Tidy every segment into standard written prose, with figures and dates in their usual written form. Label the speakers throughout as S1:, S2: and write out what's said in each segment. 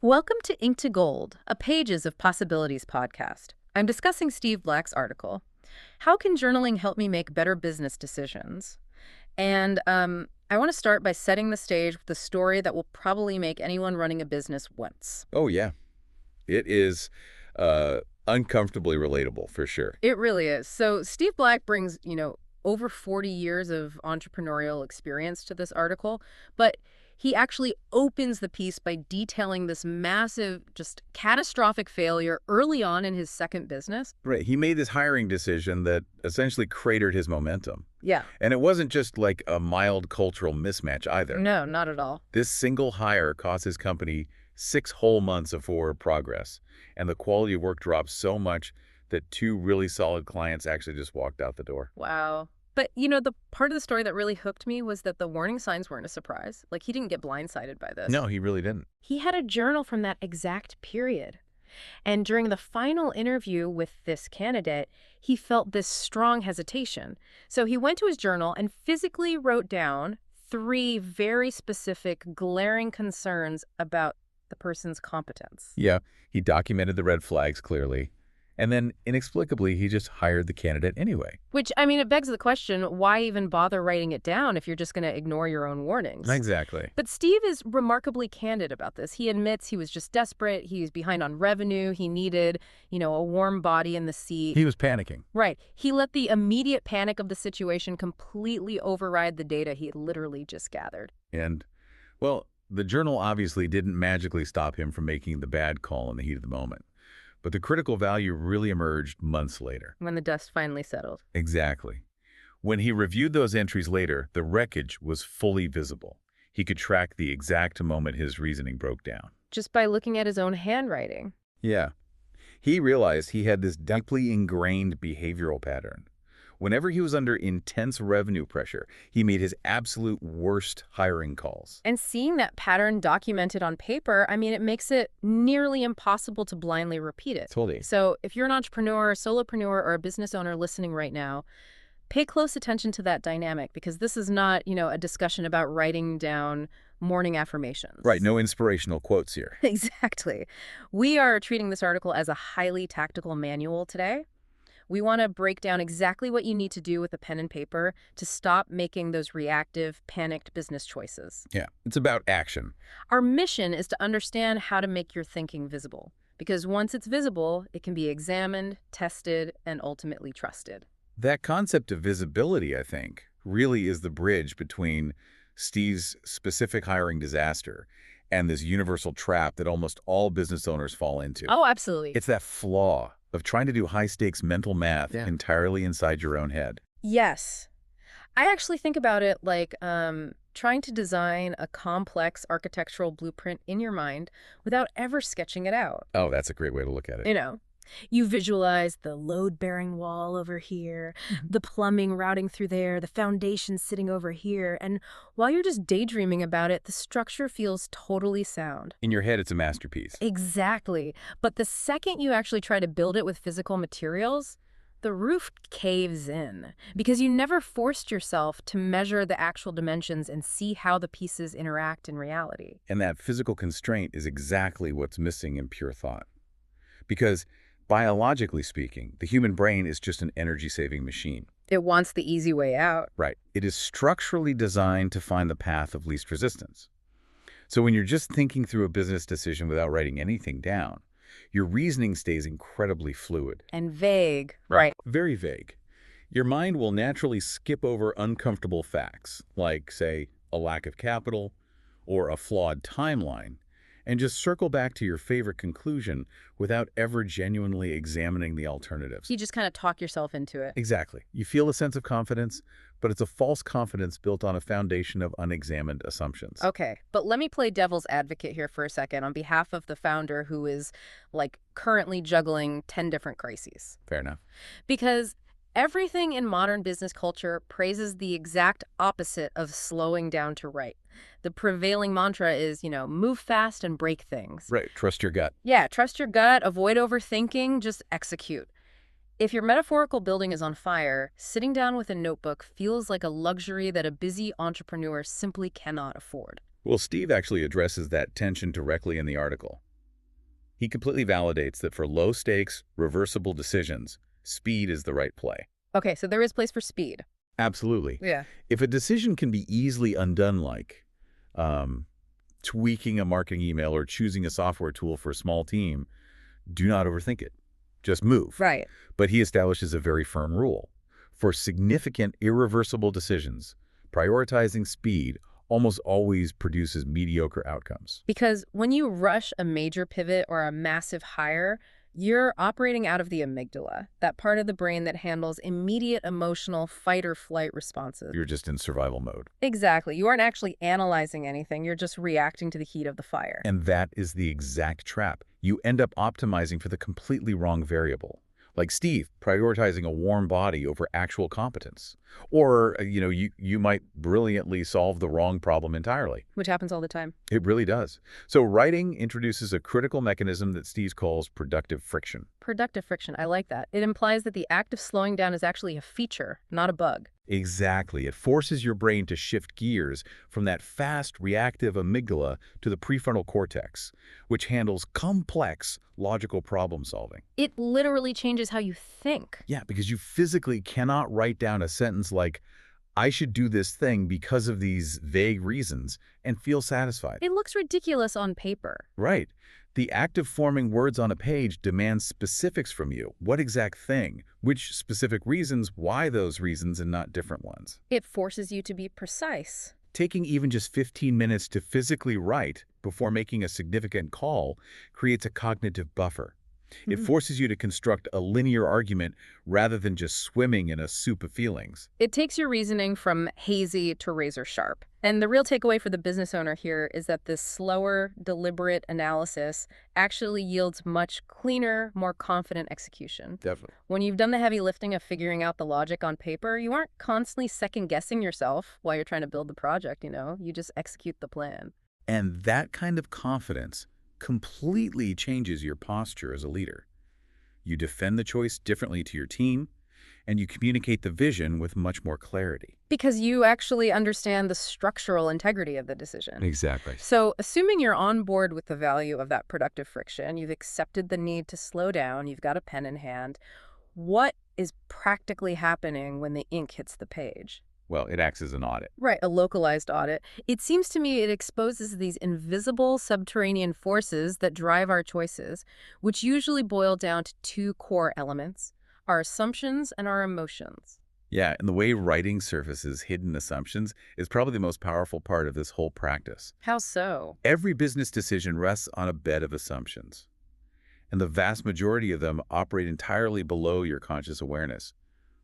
S1: Welcome to Ink to Gold, a Pages of Possibilities podcast. I'm discussing Steve Black's article, How Can Journaling Help Me Make Better Business Decisions? And I want to start by setting the stage with a story that will probably make anyone running a business wince.
S2: Oh, yeah. It is uncomfortably relatable, for sure.
S1: It really is. So Steve Black brings, over 40 years of entrepreneurial experience to this article, but he actually opens the piece by detailing this massive, just catastrophic failure early on in his second business.
S2: Right. He made this hiring decision that essentially cratered his momentum.
S1: Yeah.
S2: And it wasn't just like a mild cultural mismatch either.
S1: No, not at all.
S2: This single hire cost his company 6 whole months of forward progress, and the quality of work dropped so much that 2 really solid clients actually just walked out the door.
S1: Wow. But, the part of the story that really hooked me was that the warning signs weren't a surprise. Like, he didn't get blindsided by this.
S2: No, he really didn't.
S1: He had a journal from that exact period. And during the final interview with this candidate, he felt this strong hesitation. So he went to his journal and physically wrote down 3 very specific, glaring concerns about the person's competence.
S2: Yeah, he documented the red flags clearly. And then, inexplicably, he just hired the candidate anyway.
S1: Which, it begs the question, why even bother writing it down if you're just going to ignore your own warnings?
S2: Exactly.
S1: But Steve is remarkably candid about this. He admits he was just desperate. He was behind on revenue. He needed, a warm body in the seat.
S2: He was panicking.
S1: Right. He let the immediate panic of the situation completely override the data he had literally just gathered.
S2: And, well, the journal obviously didn't magically stop him from making the bad call in the heat of the moment. But the critical value really emerged months later.
S1: When the dust finally settled.
S2: Exactly. When he reviewed those entries later, the wreckage was fully visible. He could track the exact moment his reasoning broke down.
S1: Just by looking at his own handwriting.
S2: Yeah. He realized he had this deeply ingrained behavioral pattern. Whenever he was under intense revenue pressure, he made his absolute worst hiring calls.
S1: And seeing that pattern documented on paper, it makes it nearly impossible to blindly repeat it.
S2: Totally.
S1: So if you're an entrepreneur, a solopreneur, or a business owner listening right now, pay close attention to that dynamic, because this is not, a discussion about writing down morning affirmations.
S2: Right, no inspirational quotes here.
S1: Exactly. We are treating this article as a highly tactical manual today. We want to break down exactly what you need to do with a pen and paper to stop making those reactive, panicked business choices.
S2: Yeah, it's about action.
S1: Our mission is to understand how to make your thinking visible, because once it's visible, it can be examined, tested, and ultimately trusted.
S2: That concept of visibility, I think, really is the bridge between Steve's specific hiring disaster and this universal trap that almost all business owners fall into.
S1: Oh, absolutely.
S2: It's that flaw of trying to do high-stakes mental math entirely inside your own head.
S1: Yes. I actually think about it like trying to design a complex architectural blueprint in your mind without ever sketching it out.
S2: Oh, that's a great way to look at it.
S1: You visualize the load-bearing wall over here, the plumbing routing through there, the foundation sitting over here, and while you're just daydreaming about it, the structure feels totally sound.
S2: In your head, it's a masterpiece.
S1: Exactly. But the second you actually try to build it with physical materials, the roof caves in, because you never forced yourself to measure the actual dimensions and see how the pieces interact in reality.
S2: And that physical constraint is exactly what's missing in pure thought. Because biologically speaking, the human brain is just an energy-saving machine.
S1: It wants the easy way out.
S2: Right. It is structurally designed to find the path of least resistance. So when you're just thinking through a business decision without writing anything down, your reasoning stays incredibly fluid.
S1: And vague. Right.
S2: Very vague. Your mind will naturally skip over uncomfortable facts, like, say, a lack of capital or a flawed timeline, and just circle back to your favorite conclusion without ever genuinely examining the alternatives.
S1: You just kind of talk yourself into it.
S2: Exactly. You feel a sense of confidence, but it's a false confidence built on a foundation of unexamined assumptions.
S1: Okay, but let me play devil's advocate here for a second on behalf of the founder who is, currently juggling 10 different crises.
S2: Fair enough.
S1: Because everything in modern business culture praises the exact opposite of slowing down to write. The prevailing mantra is, move fast and break things.
S2: Right. Trust your gut.
S1: Yeah, trust your gut, avoid overthinking, just execute. If your metaphorical building is on fire, sitting down with a notebook feels like a luxury that a busy entrepreneur simply cannot afford.
S2: Well, Steve actually addresses that tension directly in the article. He completely validates that for low-stakes, reversible decisions, speed is the right play.
S1: Okay, so there is place for speed.
S2: Absolutely.
S1: Yeah.
S2: If a decision can be easily undone, like um, tweaking a marketing email or choosing a software tool for a small team, do not overthink it. Just move.
S1: Right.
S2: But he establishes a very firm rule. For significant, irreversible decisions, prioritizing speed almost always produces mediocre outcomes.
S1: Because when you rush a major pivot or a massive hire, you're operating out of the amygdala, that part of the brain that handles immediate emotional fight or flight responses.
S2: You're just in survival mode.
S1: Exactly. You aren't actually analyzing anything. You're just reacting to the heat of the fire.
S2: And that is the exact trap. You end up optimizing for the completely wrong variable. Like Steve, prioritizing a warm body over actual competence. Or, you might brilliantly solve the wrong problem entirely.
S1: Which happens all the time.
S2: It really does. So writing introduces a critical mechanism that Steve calls productive friction.
S1: Productive friction. I like that. It implies that the act of slowing down is actually a feature, not a bug.
S2: Exactly. It forces your brain to shift gears from that fast, reactive amygdala to the prefrontal cortex, which handles complex, logical problem solving.
S1: It literally changes how you think.
S2: Yeah, because you physically cannot write down a sentence like, I should do this thing because of these vague reasons, and feel satisfied.
S1: It looks ridiculous on paper.
S2: Right. The act of forming words on a page demands specifics from you. What exact thing? Which specific reasons? Why those reasons and not different ones?
S1: It forces you to be precise.
S2: Taking even just 15 minutes to physically write before making a significant call creates a cognitive buffer. It forces you to construct a linear argument rather than just swimming in a soup of feelings.
S1: It takes your reasoning from hazy to razor sharp. And the real takeaway for the business owner here is that this slower, deliberate analysis actually yields much cleaner, more confident execution.
S2: Definitely.
S1: When you've done the heavy lifting of figuring out the logic on paper, you aren't constantly second-guessing yourself while you're trying to build the project, You just execute the plan.
S2: And that kind of confidence completely changes your posture as a leader. You defend the choice differently to your team, and you communicate the vision with much more clarity.
S1: Because you actually understand the structural integrity of the decision.
S2: Exactly.
S1: So, assuming you're on board with the value of that productive friction, you've accepted the need to slow down, you've got a pen in hand, what is practically happening when the ink hits the page?
S2: Well, it acts as an audit.
S1: Right, a localized audit. It seems to me it exposes these invisible subterranean forces that drive our choices, which usually boil down to two core elements: our assumptions and our emotions.
S2: Yeah, and the way writing surfaces hidden assumptions is probably the most powerful part of this whole practice.
S1: How so?
S2: Every business decision rests on a bed of assumptions, and the vast majority of them operate entirely below your conscious awareness.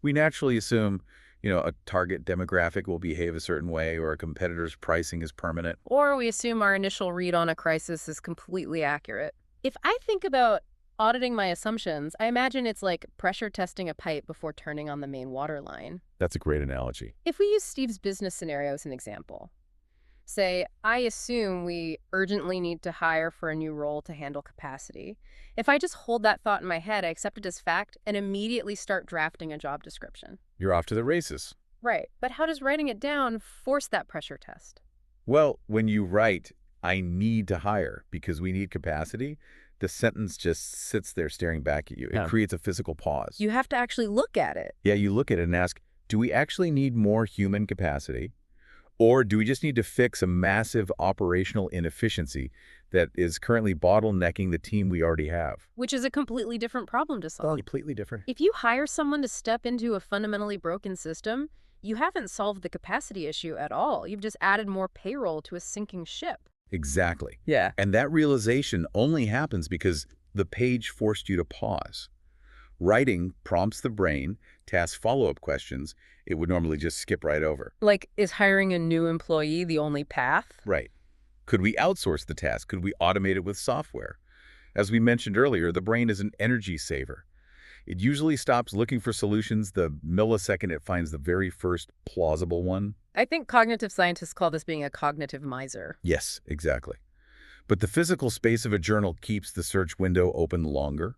S2: We naturally assume, a target demographic will behave a certain way, or a competitor's pricing is permanent.
S1: Or we assume our initial read on a crisis is completely accurate. If I think about auditing my assumptions, I imagine it's like pressure testing a pipe before turning on the main water line.
S2: That's a great analogy.
S1: If we use Steve's business scenario as an example, say, I assume we urgently need to hire for a new role to handle capacity. If I just hold that thought in my head, I accept it as fact and immediately start drafting a job description.
S2: You're off to the races.
S1: Right. But how does writing it down force that pressure test?
S2: Well, when you write, I need to hire because we need capacity, the sentence just sits there staring back at you. It creates a physical pause.
S1: You have to actually look at it.
S2: Yeah, you look at it and ask, do we actually need more human capacity? Or do we just need to fix a massive operational inefficiency that is currently bottlenecking the team we already have?
S1: Which is a completely different problem to solve.
S2: Completely different.
S1: If you hire someone to step into a fundamentally broken system, you haven't solved the capacity issue at all. You've just added more payroll to a sinking ship.
S2: Exactly.
S1: Yeah.
S2: And that realization only happens because the page forced you to pause. Writing prompts the brain to ask follow-up questions it would normally just skip right over.
S1: Like, is hiring a new employee the only path?
S2: Right. Could we outsource the task? Could we automate it with software? As we mentioned earlier, the brain is an energy saver. It usually stops looking for solutions the millisecond it finds the very first plausible one.
S1: I think cognitive scientists call this being a cognitive miser.
S2: Yes, exactly. But the physical space of a journal keeps the search window open longer,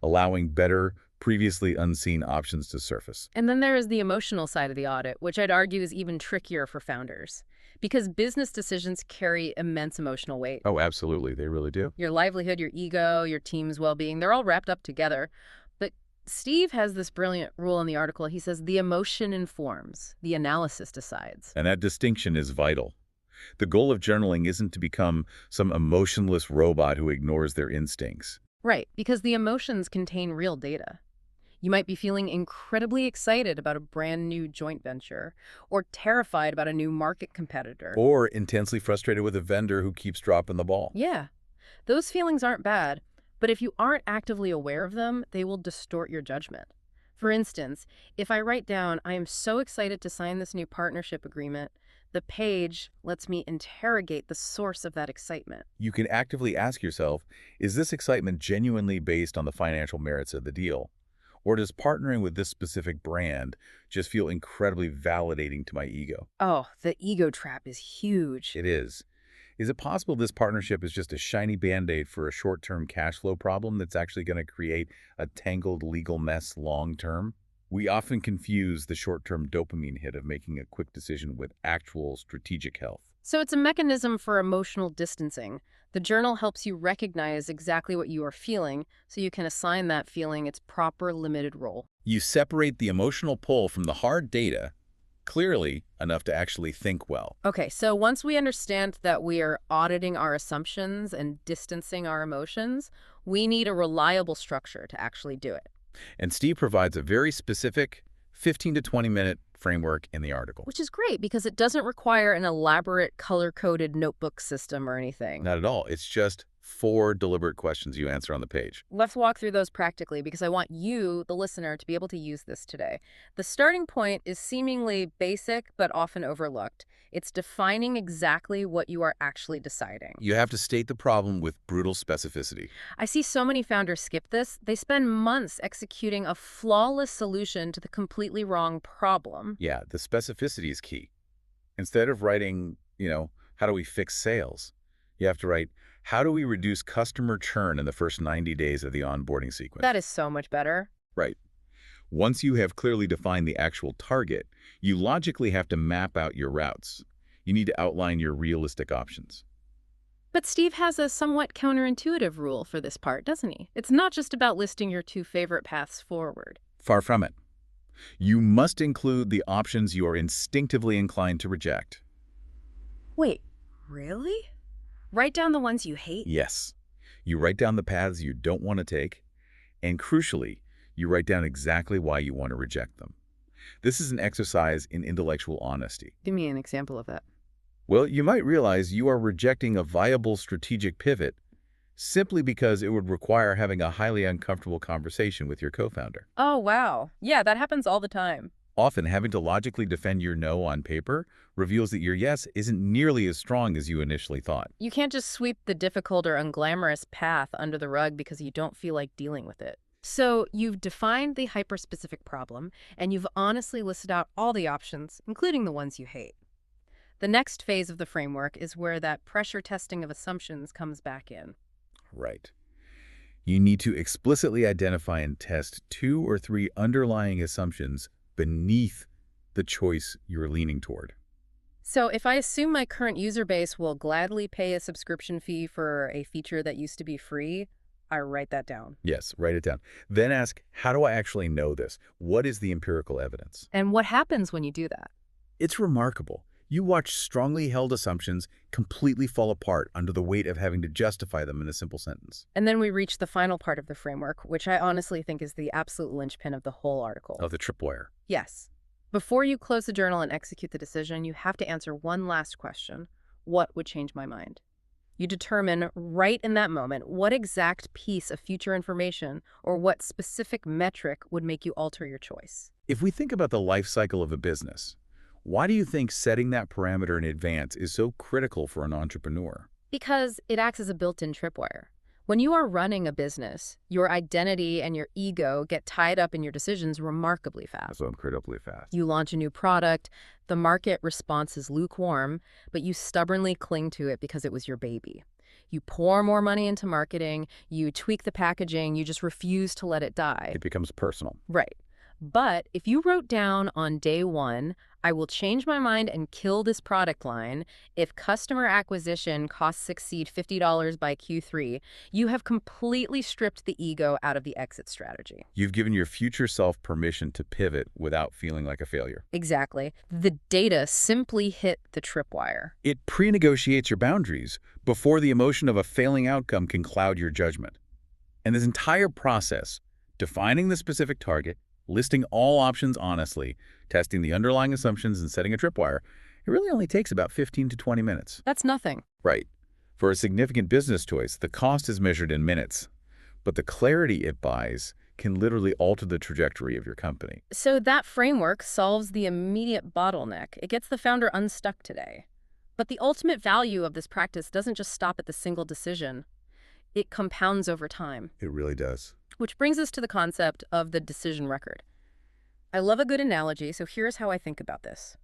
S2: allowing better, previously unseen options to surface.
S1: And then there is the emotional side of the audit, which I'd argue is even trickier for founders. because business decisions carry immense emotional weight.
S2: Oh, absolutely. They really do.
S1: Your livelihood, your ego, your team's well-being, they're all wrapped up together. But Steve has this brilliant rule in the article. He says the emotion informs, the analysis decides.
S2: And that distinction is vital. The goal of journaling isn't to become some emotionless robot who ignores their instincts.
S1: Right, because the emotions contain real data. You might be feeling incredibly excited about a brand new joint venture, or terrified about a new market competitor.
S2: Or intensely frustrated with a vendor who keeps dropping the ball.
S1: Yeah, those feelings aren't bad, but if you aren't actively aware of them, they will distort your judgment. For instance, if I write down, I am so excited to sign this new partnership agreement, the page lets me interrogate the source of that excitement.
S2: You can actively ask yourself, is this excitement genuinely based on the financial merits of the deal? Or does partnering with this specific brand just feel incredibly validating to my ego?
S1: Oh, the ego trap is huge.
S2: It is. Is it possible this partnership is just a shiny Band-Aid for a short-term cash flow problem that's actually going to create a tangled legal mess long-term? We often confuse the short-term dopamine hit of making a quick decision with actual strategic health.
S1: So it's a mechanism for emotional distancing. The journal helps you recognize exactly what you are feeling so you can assign that feeling its proper limited role.
S2: You separate the emotional pull from the hard data clearly enough to actually think well.
S1: Okay, so once we understand that we are auditing our assumptions and distancing our emotions, we need a reliable structure to actually do it.
S2: And Steve provides a very specific 15 to 20-minute framework in the article.
S1: Which is great because it doesn't require an elaborate color-coded notebook system or anything.
S2: Not at all. It's just 4 deliberate questions you answer on the page.
S1: Let's walk through those practically because I want you, the listener, to be able to use this today. The starting point is seemingly basic but often overlooked. It's defining exactly what you are actually deciding.
S2: You have to state the problem with brutal specificity.
S1: I see so many founders skip this. They spend months executing a flawless solution to the completely wrong problem.
S2: Yeah, the specificity is key. Instead of writing, how do we fix sales? You have to write, how do we reduce customer churn in the first 90 days of the onboarding sequence?
S1: That is so much better.
S2: Right. Once you have clearly defined the actual target, you logically have to map out your routes. You need to outline your realistic options.
S1: But Steve has a somewhat counterintuitive rule for this part, doesn't he? It's not just about listing your 2 favorite paths forward.
S2: Far from it. You must include the options you are instinctively inclined to reject.
S1: Wait, really? Write down the ones you hate?
S2: Yes. You write down the paths you don't want to take, and crucially, you write down exactly why you want to reject them. This is an exercise in intellectual honesty.
S1: Give me an example of that.
S2: Well, you might realize you are rejecting a viable strategic pivot simply because it would require having a highly uncomfortable conversation with your co-founder.
S1: Oh, wow. Yeah, that happens all the time.
S2: Often, having to logically defend your no on paper reveals that your yes isn't nearly as strong as you initially thought.
S1: You can't just sweep the difficult or unglamorous path under the rug because you don't feel like dealing with it. So you've defined the hyper-specific problem, and you've honestly listed out all the options, including the ones you hate. The next phase of the framework is where that pressure testing of assumptions comes back in.
S2: Right. You need to explicitly identify and test 2 or 3 underlying assumptions beneath the choice you're leaning toward.
S1: So if I assume my current user base will gladly pay a subscription fee for a feature that used to be free, I write that down.
S2: Yes, write it down. Then ask, how do I actually know this? What is the empirical evidence?
S1: And what happens when you do that?
S2: It's remarkable. You watch strongly held assumptions completely fall apart under the weight of having to justify them in a simple sentence.
S1: And then we reach the final part of the framework, which I honestly think is the absolute linchpin of the whole article.
S2: Of the tripwire.
S1: Yes. Before you close the journal and execute the decision, you have to answer one last question. What would change my mind? You determine right in that moment what exact piece of future information or what specific metric would make you alter your choice.
S2: If we think about the life cycle of a business, why do you think setting that parameter in advance is so critical for an entrepreneur?
S1: Because it acts as a built-in tripwire. When you are running a business, your identity and your ego get tied up in your decisions remarkably fast.
S2: So incredibly fast.
S1: You launch a new product, the market response is lukewarm, but you stubbornly cling to it because it was your baby. You pour more money into marketing, you tweak the packaging, you just refuse to let it die.
S2: It becomes personal.
S1: Right. But if you wrote down on day 1, I will change my mind and kill this product line if customer acquisition costs exceed $50 by Q3. You have completely stripped the ego out of the exit strategy.
S2: You've given your future self permission to pivot without feeling like a failure.
S1: Exactly. The data simply hit the tripwire.
S2: It pre-negotiates your boundaries before the emotion of a failing outcome can cloud your judgment. And this entire process, defining the specific target, listing all options honestly, testing the underlying assumptions, and setting a tripwire, it really only takes about 15 to 20 minutes.
S1: That's nothing.
S2: Right. For a significant business choice, the cost is measured in minutes, but the clarity it buys can literally alter the trajectory of your company.
S1: So that framework solves the immediate bottleneck. It gets the founder unstuck today. But the ultimate value of this practice doesn't just stop at the single decision. It compounds over time.
S2: It really does.
S1: Which brings us to the concept of the decision record. I love a good analogy, so here's how I think about this.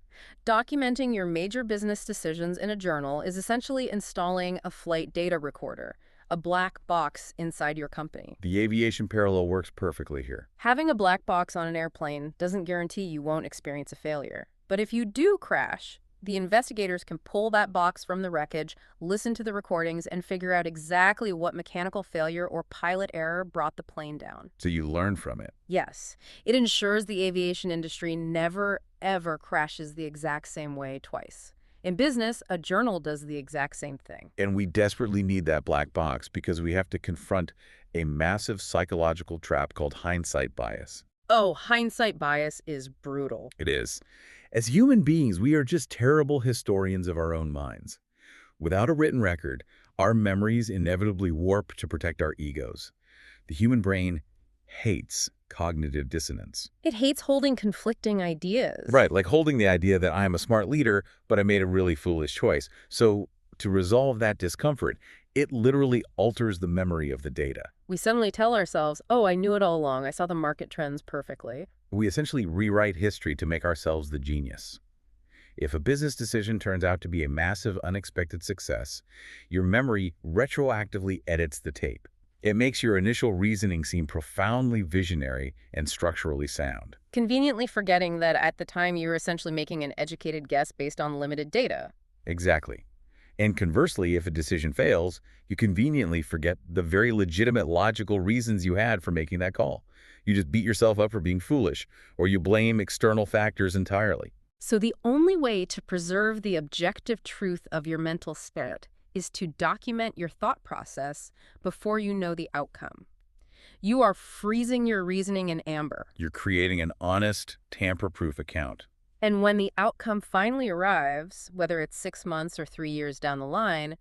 S1: Documenting your major business decisions in a journal is essentially installing a flight data recorder, a black box inside your company.
S2: The aviation parallel works perfectly here.
S1: Having a black box on an airplane doesn't guarantee you won't experience a failure. But if you do crash, the investigators can pull that box from the wreckage, listen to the recordings, and figure out exactly what mechanical failure or pilot error brought the plane down.
S2: So you learn from it.
S1: Yes, it ensures the aviation industry never, ever crashes the exact same way twice. In business, a journal does the exact same thing.
S2: And we desperately need that black box because we have to confront a massive psychological trap called hindsight bias.
S1: Oh, hindsight bias is brutal.
S2: It is. As human beings, we are just terrible historians of our own minds. Without a written record, our memories inevitably warp to protect our egos. The human brain hates cognitive dissonance.
S1: It hates holding conflicting ideas.
S2: Right, like holding the idea that I am a smart leader, but I made a really foolish choice. So to resolve that discomfort, it literally alters the memory of the data.
S1: We suddenly tell ourselves, oh, I knew it all along. I saw the market trends perfectly.
S2: We essentially rewrite history to make ourselves the genius. If a business decision turns out to be a massive, unexpected success, your memory retroactively edits the tape. It makes your initial reasoning seem profoundly visionary and structurally sound.
S1: Conveniently forgetting that at the time you were essentially making an educated guess based on limited data.
S2: Exactly. And conversely, if a decision fails, you conveniently forget the very legitimate logical reasons you had for making that call. You just beat yourself up for being foolish, or you blame external factors entirely.
S1: So the only way to preserve the objective truth of your mental state is to document your thought process before you know the outcome. You are freezing your reasoning in amber.
S2: You're creating an honest, tamper-proof account.
S1: And when the outcome finally arrives, whether it's 6 months or 3 years down the line,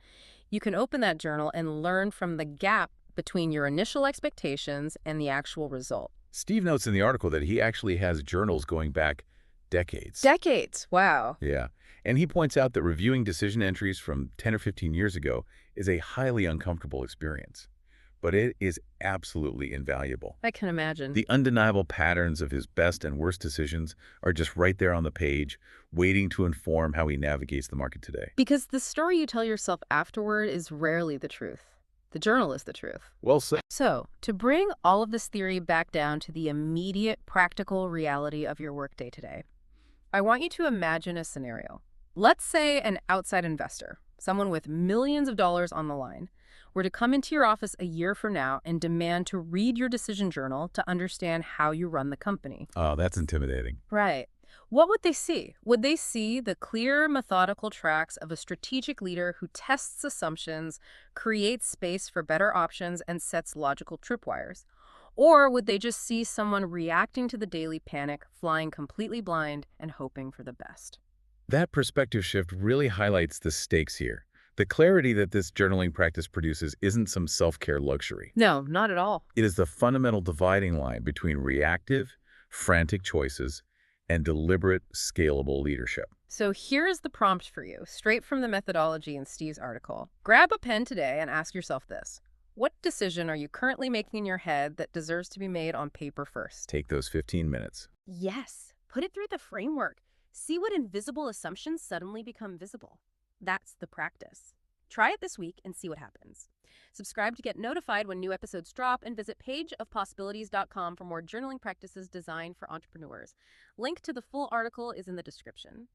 S1: you can open that journal and learn from the gap between your initial expectations and the actual result.
S2: Steve notes in the article that he actually has journals going back decades.
S1: Decades, wow.
S2: Yeah. And he points out that reviewing decision entries from 10 or 15 years ago is a highly uncomfortable experience. But it is absolutely invaluable.
S1: I can imagine.
S2: The undeniable patterns of his best and worst decisions are just right there on the page, waiting to inform how he navigates the market today.
S1: Because the story you tell yourself afterward is rarely the truth. The journal is the truth.
S2: Well said.
S1: So, to bring all of this theory back down to the immediate practical reality of your workday today, I want you to imagine a scenario. Let's say an outside investor, someone with millions of dollars on the line, were to come into your office a year from now and demand to read your decision journal to understand how you run the company.
S2: Oh, that's intimidating.
S1: Right. What would they see? Would they see the clear, methodical tracks of a strategic leader who tests assumptions, creates space for better options, and sets logical tripwires? Or would they just see someone reacting to the daily panic, flying completely blind, and hoping for the best?
S2: That perspective shift really highlights the stakes here. The clarity that this journaling practice produces isn't some self-care luxury.
S1: No, not at all.
S2: It is the fundamental dividing line between reactive, frantic choices and deliberate, scalable leadership.
S1: So here's the prompt for you, straight from the methodology in Steve's article. Grab a pen today and ask yourself this. What decision are you currently making in your head that deserves to be made on paper first?
S2: Take those 15 minutes.
S1: Yes. Put it through the framework. See what invisible assumptions suddenly become visible. That's the practice. Try it this week and see what happens. Subscribe to get notified when new episodes drop, and visit pageofpossibilities.com for more journaling practices designed for entrepreneurs. Link to the full article is in the description.